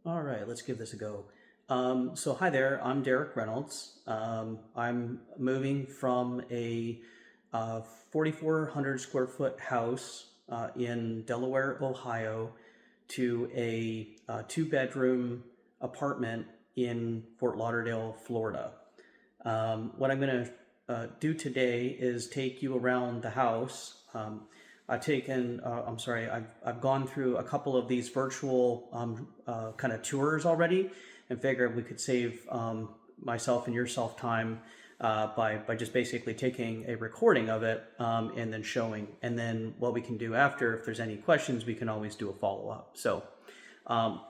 All right, let's give this a go. So hi there, I'm Derek Reynolds. I'm moving from a 4,400 square foot house in Delaware, Ohio, to a two-bedroom apartment in Fort Lauderdale, Florida. What I'm going to do today is take you around the house. I've gone through a couple of these virtual kind of tours already, and figured we could save myself and yourself time by just basically taking a recording of it and then showing. And then what we can do after, if there's any questions, we can always do a follow up. So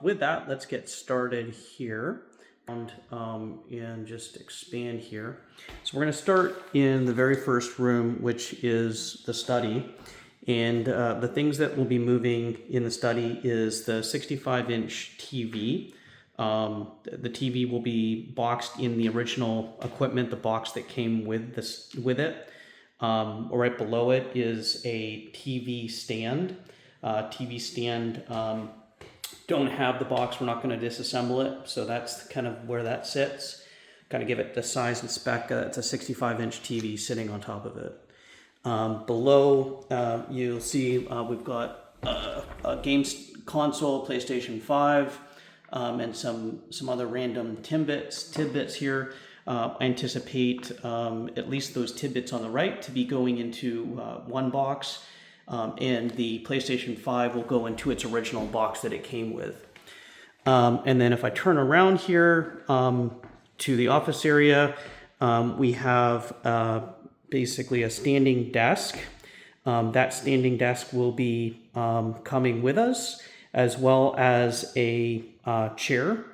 with that, let's get started here and just expand here. So we're going to start in the very first room, which is the study. And the things that will be moving in the study is the 65-inch TV. The TV will be boxed in the original equipment, the box that came with it. Right below it is a TV stand. Don't have the box. We're not going to disassemble it, so that's kind of where that sits. Kind of give it the size and spec. It's a 65-inch TV sitting on top of it. Below, you'll see we've got a games console, PlayStation 5, and some other random tidbits here. I anticipate at least those tidbits on the right to be going into one box, and the PlayStation 5 will go into its original box that it came with. And then if I turn around here to the office area, we have basically a standing desk. That standing desk will be coming with us, as well as a chair.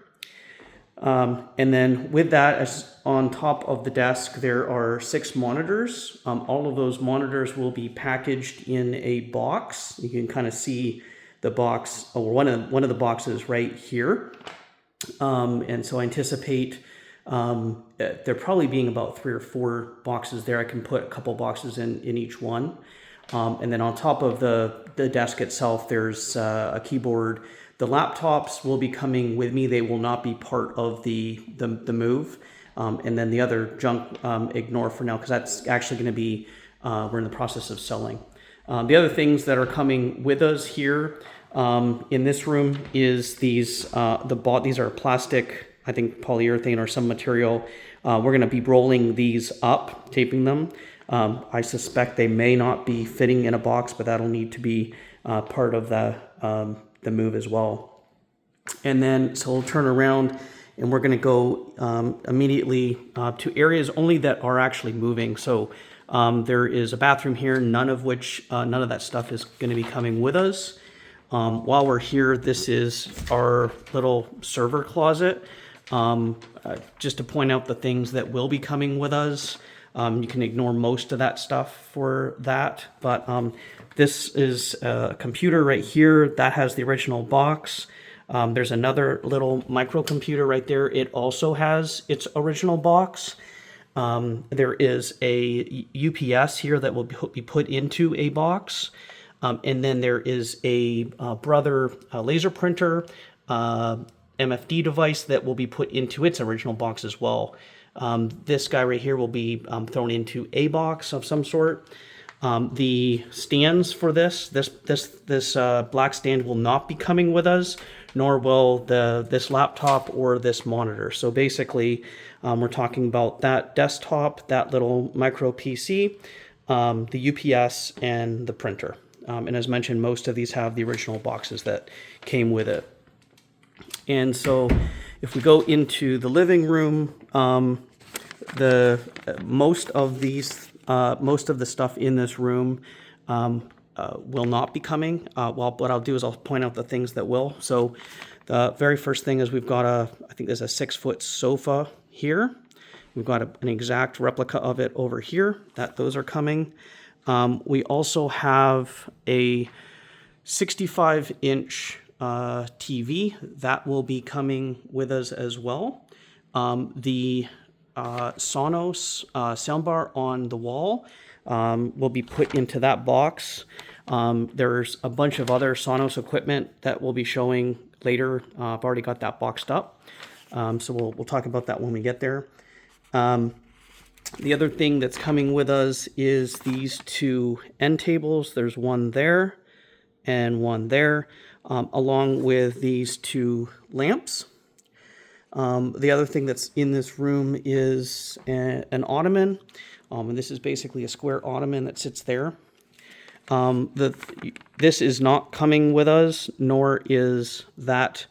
And then with that, as on top of the desk, there are 6 monitors. All of those monitors will be packaged in a box. You can kind of see the box, or one of the boxes right here. And so I anticipate there probably being about 3 or 4 boxes there. I can put a couple boxes in each one. And then on top of the desk itself, there's a keyboard. The laptops will be coming with me. They will not be part of the move. And then the other junk, ignore for now, because that's actually going to be, we're in the process of selling. The other things that are coming with us here in this room is these are plastic, I think polyurethane or some material. We're going to be rolling these up, taping them. I suspect they may not be fitting in a box, but that'll need to be part of the move as well. And then, so we'll turn around and we're going to go immediately to areas only that are actually moving. So there is a bathroom here, none of that stuff is going to be coming with us. While we're here, this is our little server closet. Just to point out the things that will be coming with us. You can ignore most of that stuff for that, but this is a computer right here that has the original box. There's another little microcomputer right there. It also has its original box. There is a UPS here that will be put into a box. And then there is a Brother laser printer, MFD device that will be put into its original box as well. This guy right here will be thrown into a box of some sort. The stands for this black stand will not be coming with us, nor will this laptop or this monitor. So basically, we're talking about that desktop, that little micro PC, the UPS, and the printer. And as mentioned, most of these have the original boxes that came with it. And so if we go into the living room, most of the stuff in this room will not be coming. Well, what I'll do is I'll point out the things that will. So the very first thing is we've got I think there's a 6-foot sofa here. We've got an exact replica of it over here. Those are coming. We also have a 65-inch TV that will be coming with us as well. The Sonos soundbar on the wall will be put into that box. There's a bunch of other Sonos equipment that will be showing later. I've already got that boxed up. So we'll talk about that when we get there. The other thing that's coming with us is these two end tables. There's one there and one there, along with these two lamps. The other thing that's in this room is an ottoman, and this is basically a square ottoman that sits there. This is not coming with us, nor is that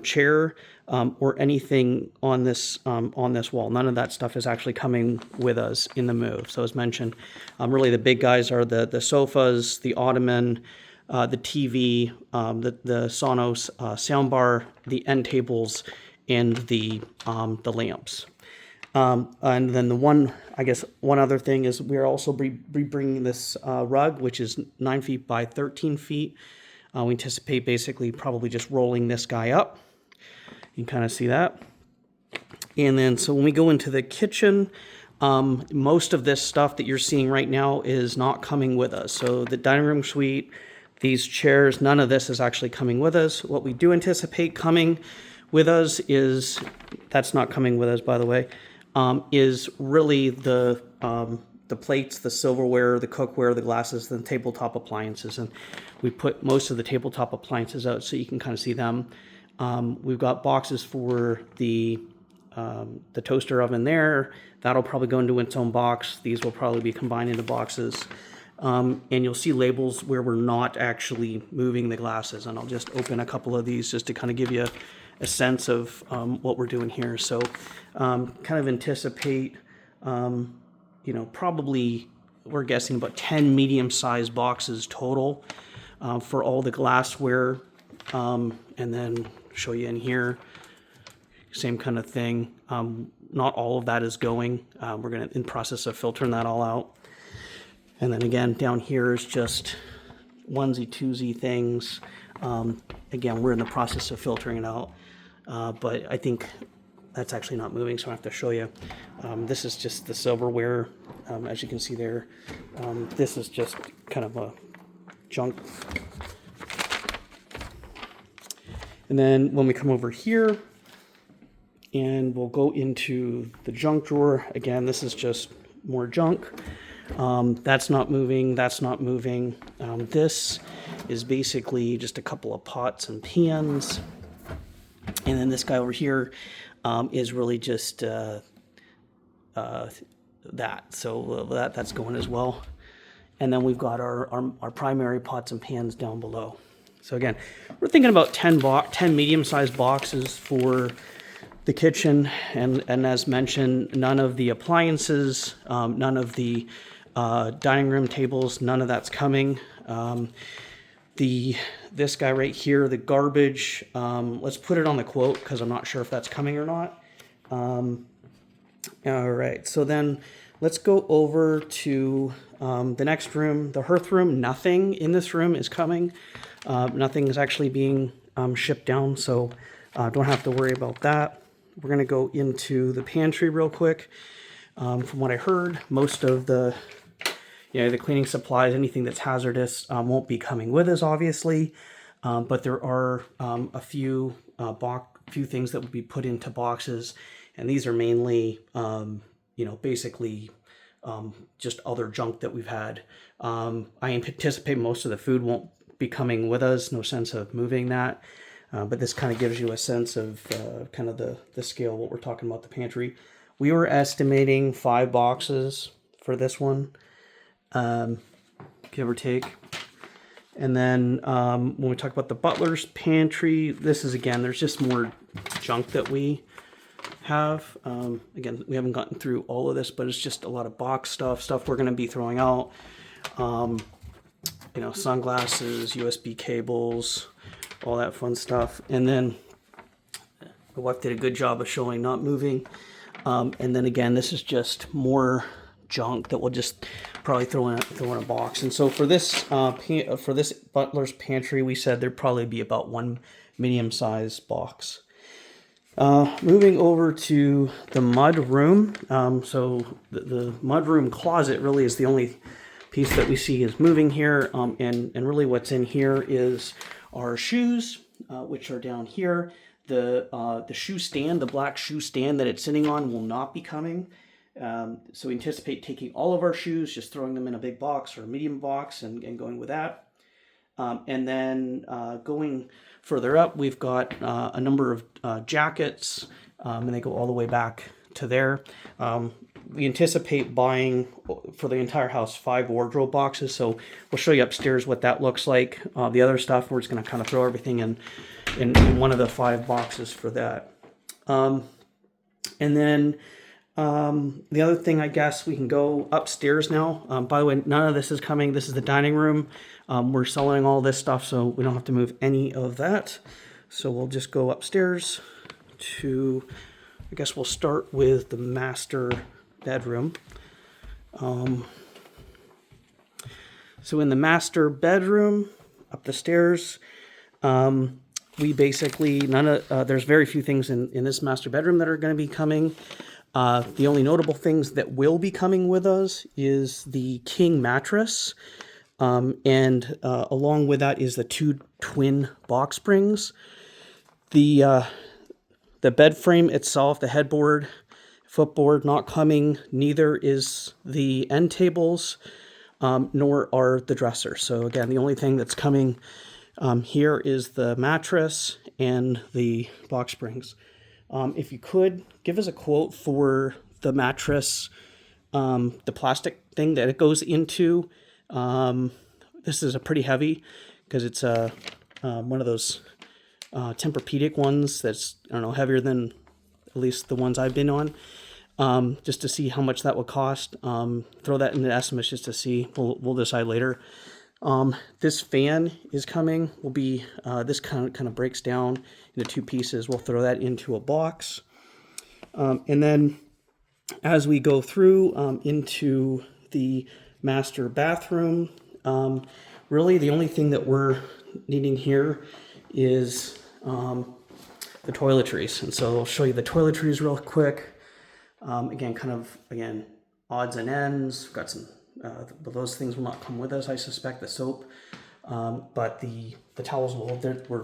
chair or anything on this wall. None of that stuff is actually coming with us in the move. So as mentioned, really the big guys are the sofas, the ottoman, the TV, the Sonos soundbar, the end tables, and the lamps. And then one other thing is we're also bringing this rug, which is 9 feet by 13 feet. We anticipate basically probably just rolling this guy up. You can kind of see that. And then so when we go into the kitchen, most of this stuff that you're seeing right now is not coming with us. So the dining room suite, these chairs, none of this is actually coming with us. What we do anticipate coming with us is, that's not coming with us, by the way, is really the plates, the silverware, the cookware, the glasses, the tabletop appliances. And we put most of the tabletop appliances out so you can kind of see them. We've got boxes for the toaster oven there. That'll probably go into its own box. These will probably be combined into boxes. And you'll see labels where we're not actually moving the glasses. And I'll just open a couple of these just to kind of give you a sense of what we're doing here. So kind of anticipate, probably we're guessing about 10 medium-sized boxes total for all the glassware. And then show you in here, same kind of thing. Not all of that is going. We're in process of filtering that all out. And then again, down here is just onesie, twosie things. Again, we're in the process of filtering it out. But I think that's actually not moving, so I have to show you. This is just the silverware, as you can see there. This is just kind of a junk. And then when we come over here, and we'll go into the junk drawer. Again, this is just more junk. That's not moving, that's not moving. This is basically just a couple of pots and pans. And then this guy over here is really just that. So that's going as well. And then we've got our primary pots and pans down below. So again, we're thinking about 10 medium-sized boxes for the kitchen. And as mentioned, none of the appliances, none of the dining room tables, none of that's coming. This guy right here, the garbage, let's put it on the quote because I'm not sure if that's coming or not. All right, so then let's go over to the next room, the hearth room. Nothing in this room is coming. Nothing is actually being shipped down, so don't have to worry about that. We're gonna go into the pantry real quick. From what I heard, most of the cleaning supplies, anything that's hazardous, won't be coming with us, obviously. But there are a few things that will be put into boxes, and these are mainly, basically just other junk that we've had. I anticipate most of the food won't be coming with us, no sense of moving that. But this kind of gives you a sense of kind of the scale of what we're talking about, the pantry. We were estimating 5 boxes for this one. Give or take. And then when we talk about the butler's pantry, this is, again, there's just more junk that we have. Again, we haven't gotten through all of this, but it's just a lot of box stuff we're going to be throwing out. Sunglasses, USB cables, all that fun stuff. And then my wife did a good job of showing not moving. And then again, this is just more junk that we'll just probably throw in a box. And so for this butler's pantry, we said there'd probably be about 1 medium-sized box. Moving over to the mud room. So the mud room closet really is the only piece that we see is moving here. And really what's in here is our shoes, which are down here. The shoe stand, the black shoe stand that it's sitting on, will not be coming. So we anticipate taking all of our shoes, just throwing them in a big box or a medium box and going with that. And then going further up, we've got a number of jackets, and they go all the way back to there. We anticipate buying for the entire house 5 wardrobe boxes, so we'll show you upstairs what that looks like. The other stuff, we're just going to kind of throw everything in one of the 5 boxes for that. And then the other thing, I guess, we can go upstairs now. By the way, none of this is coming. This is the dining room. We're selling all this stuff, so we don't have to move any of that. So we'll just go upstairs to, I guess we'll start with the master bedroom. So in the master bedroom, up the stairs, we basically, there's very few things in this master bedroom that are going to be coming. The only notable things that will be coming with us is the king mattress, and along with that is the 2 twin box springs. The bed frame itself, the headboard, footboard, not coming. Neither is the end tables, nor are the dressers. So again, the only thing that's coming here is the mattress and the box springs. If you could, give us a quote for the mattress, the plastic thing that it goes into. This is a pretty heavy, because it's one of those Tempur-Pedic ones that's, I don't know, heavier than at least the ones I've been on. Just to see how much that would cost. Throw that in the estimates just to see. We'll decide later. This fan is coming. Will be this kind of breaks down into 2 pieces. We'll throw that into a box, and then as we go through into the master bathroom, really the only thing that we're needing here is the toiletries. And so I'll show you the toiletries real quick. Again, odds and ends. We've got some. But those things will not come with us, I suspect, the soap. But the towels will, we're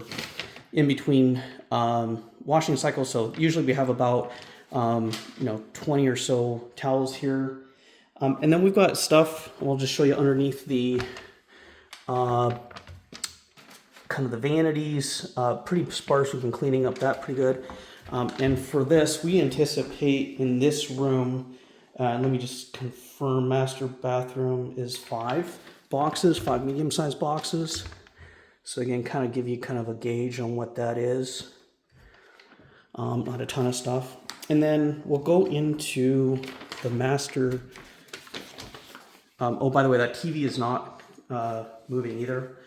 in between washing cycles. So usually we have about 20 or so towels here. And then we've got stuff, we'll just show you underneath the kind of the vanities, pretty sparse. We've been cleaning up that pretty good. And for this, we anticipate in this room, let me just confirm, master bathroom is 5 boxes, 5 medium-sized boxes. So again, kind of give you kind of a gauge on what that is. Not a ton of stuff. And then we'll go into the master. Oh, by the way, that TV is not moving either.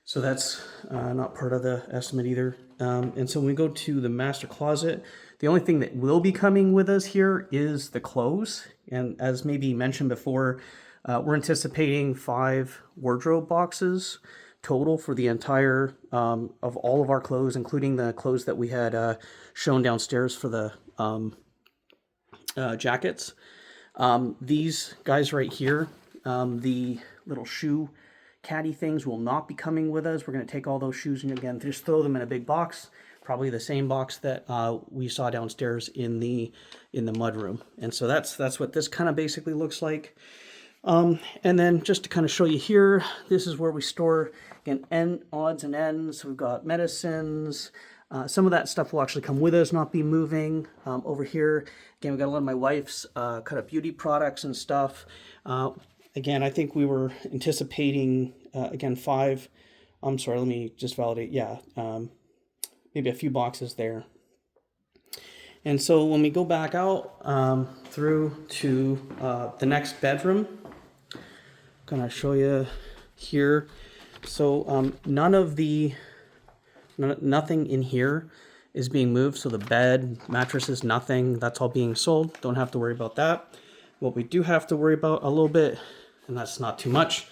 So that's not part of the estimate either. And so when we go to the master closet, the only thing that will be coming with us here is the clothes. And as maybe mentioned before, we're anticipating 5 wardrobe boxes total for the entire of all of our clothes, including the clothes that we had shown downstairs for the jackets. These guys right here, the little shoe caddy things, will not be coming with us. We're going to take all those shoes and again just throw them in a big box, probably the same box that we saw downstairs in the mudroom. And so that's what this kind of basically looks like. And then just to kind of show you here, this is where we store again odds and ends. We've got medicines. Some of that stuff will actually come with us, not be moving. Over here, again, we got a lot of my wife's kind of beauty products and stuff. Again, I think we were anticipating, again, 5. I'm sorry, let me just validate. Yeah, maybe a few boxes there. And so when we go back out through to the next bedroom, I'm going to show you here. So nothing in here is being moved. So the bed, mattresses, nothing. That's all being sold. Don't have to worry about that. What we do have to worry about a little bit, and that's not too much,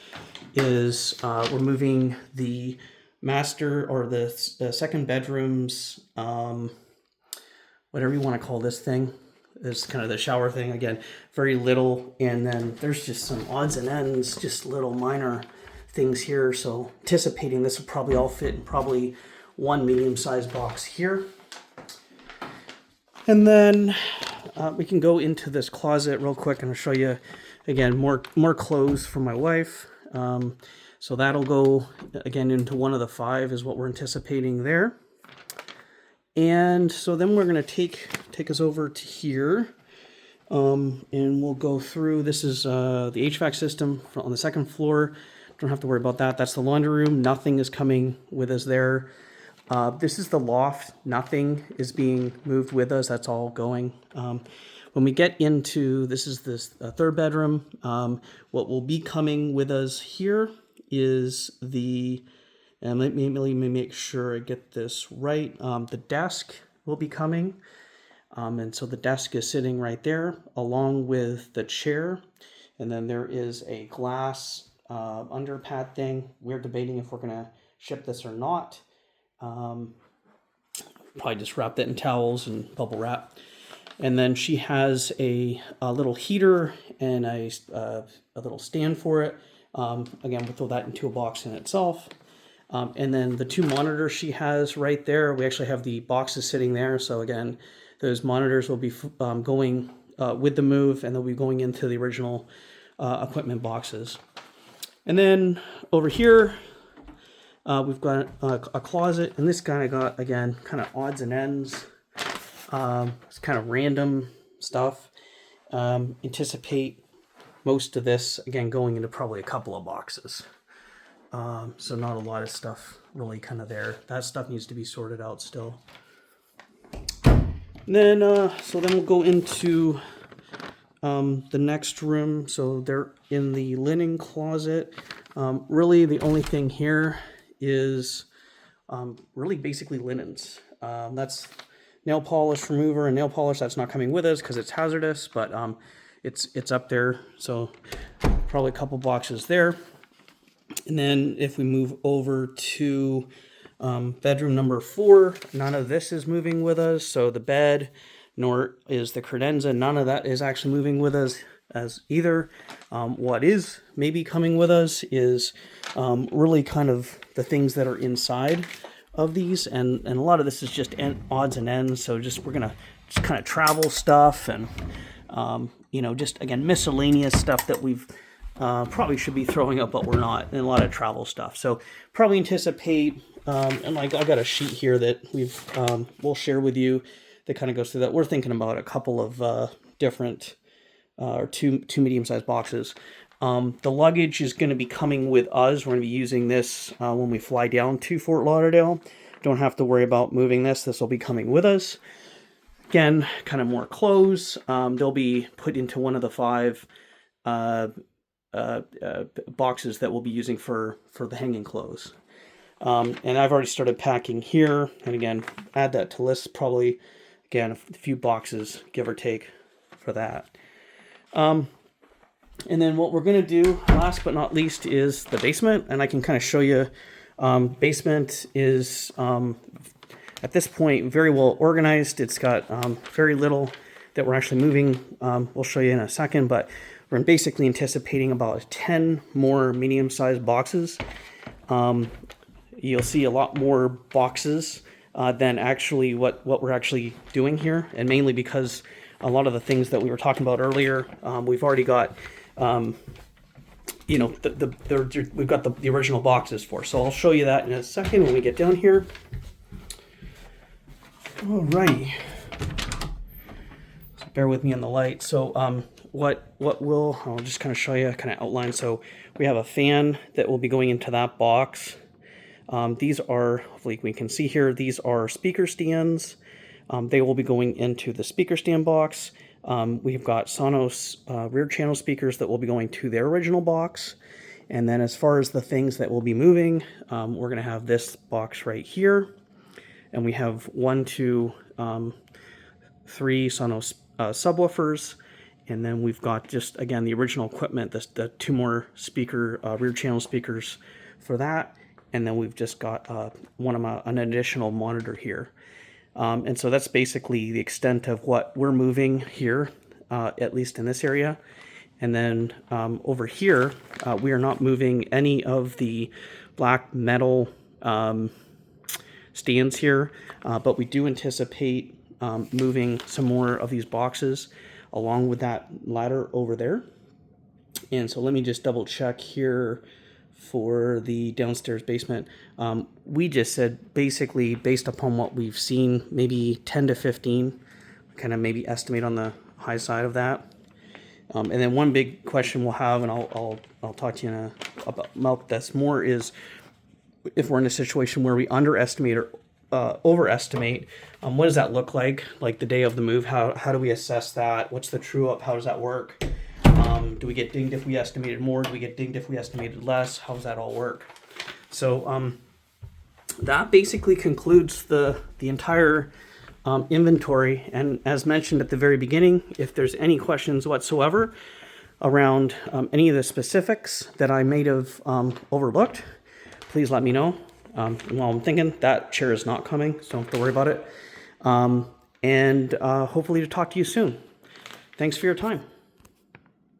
is we're moving the master or the second bedroom's, whatever you want to call this thing. It's kind of the shower thing. Again, very little. And then there's just some odds and ends, just little minor things here. So anticipating this will probably all fit in probably one medium-sized box here. And then we can go into this closet real quick and I'll show you, again, more clothes for my wife. So that'll go, again, into one of the 5 is what we're anticipating there. And so then we're going to take us over to here. And we'll go through, this is the HVAC system on the 2nd floor. Don't have to worry about that. That's the laundry room. Nothing is coming with us there. This is the loft. Nothing is being moved with us. That's all going. When we get into, this is this 3rd bedroom. What will be coming with us here is the, and let me make sure I get this right. The desk will be coming. And so the desk is sitting right there along with the chair. And then there is a glass underpad thing. We're debating if we're going to ship this or not. Probably just wrap that in towels and bubble wrap. And then she has a little heater and a little stand for it. Again, we'll throw that into a box in itself. And then the 2 monitors she has right there, we actually have the boxes sitting there. So again, those monitors will be going with the move, and they'll be going into the original equipment boxes. And then over here, we've got a closet, and this kind of got, again, kind of odds and ends. It's kind of random stuff. Anticipate most of this, again, going into probably a couple of boxes. So not a lot of stuff really kind of there. That stuff needs to be sorted out still. And then, so then we'll go into the next room. So they're in the linen closet. Really, the only thing here is really basically linens. That's nail polish remover and nail polish. That's not coming with us because it's hazardous, but it's up there. So probably a couple boxes there. And then if we move over to bedroom number 4, none of this is moving with us. So the bed, nor is the credenza, none of that is actually moving with us as either. What is maybe coming with us is really kind of the things that are inside of these, and a lot of this is just odds and ends. So we're gonna just kind of travel stuff and just again miscellaneous stuff that we've probably should be throwing up, but we're not, and a lot of travel stuff. So probably anticipate, and like I got a sheet here that we'll share with you that kind of goes through that. We're thinking about a couple of different or two medium-sized boxes. The luggage is going to be coming with us. We're going to be using this when we fly down to Fort Lauderdale. Don't have to worry about moving this. This will be coming with us. Again, kind of more clothes. They'll be put into one of the 5 boxes that we'll be using for the hanging clothes. And I've already started packing here. And again, add that to list. Probably, again, a few boxes, give or take, for that. And then what we're going to do, last but not least, is the basement. And I can kind of show you, basement is, at this point, very well organized. It's got very little that we're actually moving. We'll show you in a second, but we're basically anticipating about 10 more medium-sized boxes. You'll see a lot more boxes than actually what we're actually doing here, and mainly because a lot of the things that we were talking about earlier, we've already got, we've got the original boxes for. So I'll show you that in a second when we get down here. All right. So bear with me on the light. So I'll just kind of show you, kind of outline. So we have a fan that will be going into that box. These are, hopefully we can see here, these are speaker stands. They will be going into the speaker stand box. We've got Sonos rear channel speakers that will be going to their original box. And then as far as the things that will be moving, we're going to have this box right here. And we have 1, 2, 3 Sonos subwoofers. And then we've got just, again, the original equipment, the 2 more speaker rear channel speakers for that. And then we've just got an additional monitor here. And so that's basically the extent of what we're moving here, at least in this area. And then over here, we are not moving any of the black metal stands here, but we do anticipate moving some more of these boxes along with that ladder over there. And so let me just double check here for the downstairs basement. We just said basically based upon what we've seen, maybe 10 to 15, kind of maybe estimate on the high side of that. And then one big question we'll have, and I'll talk to you about this more, is if we're in a situation where we underestimate or overestimate, what does that look like the day of the move? How do we assess that? What's the true up? How does that work? Do we get dinged if we estimated more? Do we get dinged if we estimated less? How does that all work? So that basically concludes the entire inventory. And as mentioned at the very beginning, if there's any questions whatsoever around any of the specifics that I may have overlooked, please let me know. While I'm thinking, that chair is not coming, so don't have to worry about it. And hopefully to talk to you soon. Thanks for your time.